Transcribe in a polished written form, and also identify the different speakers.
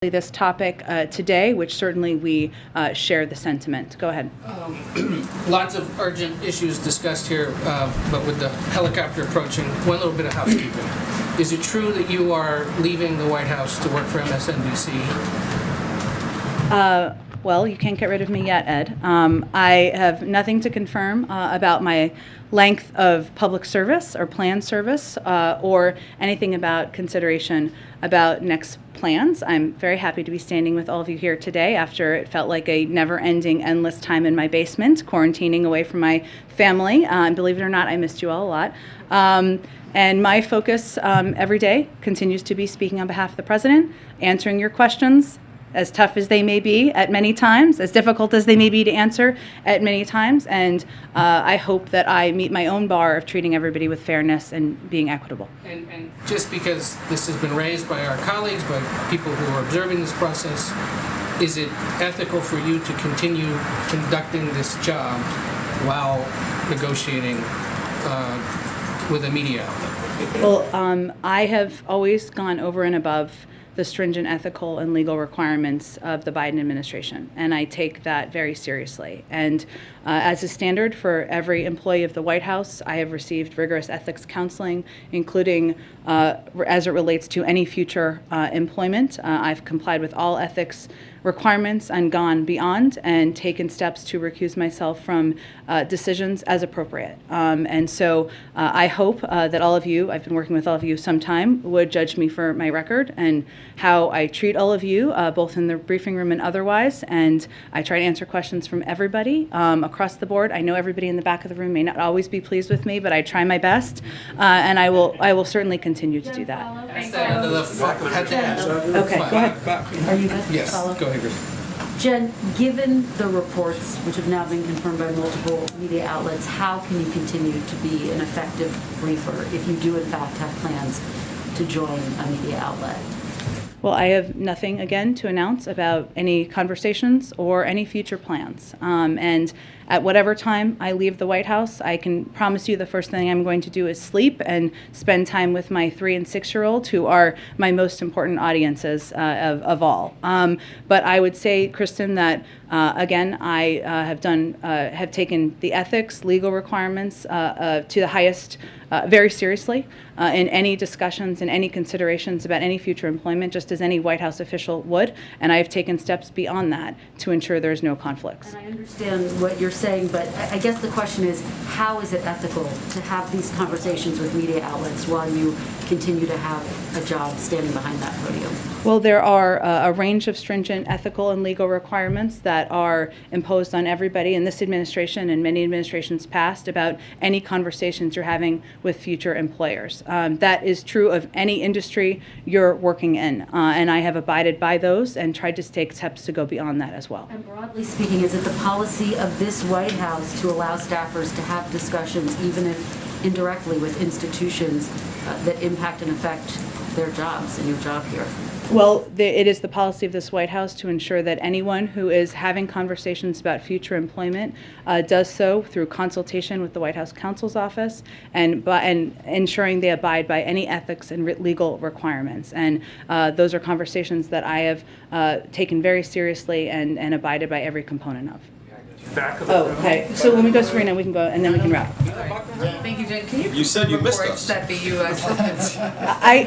Speaker 1: this topic today, which certainly we share the sentiment. Go ahead.
Speaker 2: Lots of urgent issues discussed here, but with the helicopter approaching, one little bit of housekeeping. Is it true that you are leaving the White House to work for MSNBC?
Speaker 1: Well, you can't get rid of me yet, Ed. I have nothing to confirm about my length of public service or planned service or anything about consideration about next plans. I'm very happy to be standing with all of you here today after it felt like a never-ending, endless time in my basement, quarantining away from my family. Believe it or not, I missed you all a lot. And my focus every day continues to be speaking on behalf of the president, answering your questions, as tough as they may be at many times, as difficult as they may be to answer at many times, and I hope that I meet my own bar of treating everybody with fairness and being equitable.
Speaker 2: And just because this has been raised by our colleagues, by people who are observing this process, is it ethical for you to continue conducting this job while negotiating with a media outlet?
Speaker 1: Well, I have always gone over and above the stringent ethical and legal requirements of the Biden administration, and I take that very seriously. And as a standard for every employee of the White House, I have received rigorous ethics counseling, including as it relates to any future employment. I've complied with all ethics requirements and gone beyond and taken steps to recuse myself from decisions as appropriate. And so I hope that all of you, I've been working with all of you some time, would judge me for my record and how I treat all of you, both in the briefing room and otherwise. And I try to answer questions from everybody across the board. I know everybody in the back of the room may not always be pleased with me, but I try my best, and I will certainly continue to do that.
Speaker 2: That's the end of the
Speaker 1: Okay, go ahead. Are you good?
Speaker 2: Yes,
Speaker 1: Follow?
Speaker 2: go ahead, Chris.
Speaker 3: Jen, given the reports, which have now been confirmed by multiple media outlets, how can you continue to be an effective briefer if you do in fact have plans to join a media outlet?
Speaker 1: Well, I have nothing, again, to announce about any conversations or any future plans. And at whatever time I leave the White House, I can promise you the first thing I'm going to do is sleep and spend time with my 3- and 6-year-olds, who are my most important audiences of all. But I would say, Kristen, that again, I have taken the ethics, legal requirements to the highest, very seriously in any discussions and any considerations about any future employment, just as any White House official would. And I have taken steps beyond that to ensure there's no conflicts.
Speaker 3: And I understand what you're saying, but I guess the question is, how is it ethical to have these conversations with media outlets while you continue to have a job standing behind that podium?
Speaker 1: Well, there are a range of stringent ethical and legal requirements that are imposed on everybody in this administration and many administrations past about any conversations you're having with future employers. That is true of any industry you're working in, and I have abided by those and tried to take steps to go beyond that as well.
Speaker 3: And broadly speaking, is it the policy of this White House to allow staffers to have discussions, even if indirectly, with institutions that impact and affect their jobs and your job here?
Speaker 1: Well, it is the policy of this White House to ensure that anyone who is having conversations about future employment does so through consultation with the White House counsel's office and ensuring they abide by any ethics and legal requirements. And those are conversations that I have taken very seriously and abided by every component of. Oh, okay. So when we go, Serena, we can go, and then we can wrap.
Speaker 4: Thank you, Jen. Can
Speaker 5: You said you missed
Speaker 4: reports
Speaker 5: us.
Speaker 4: that the U.S.
Speaker 1: I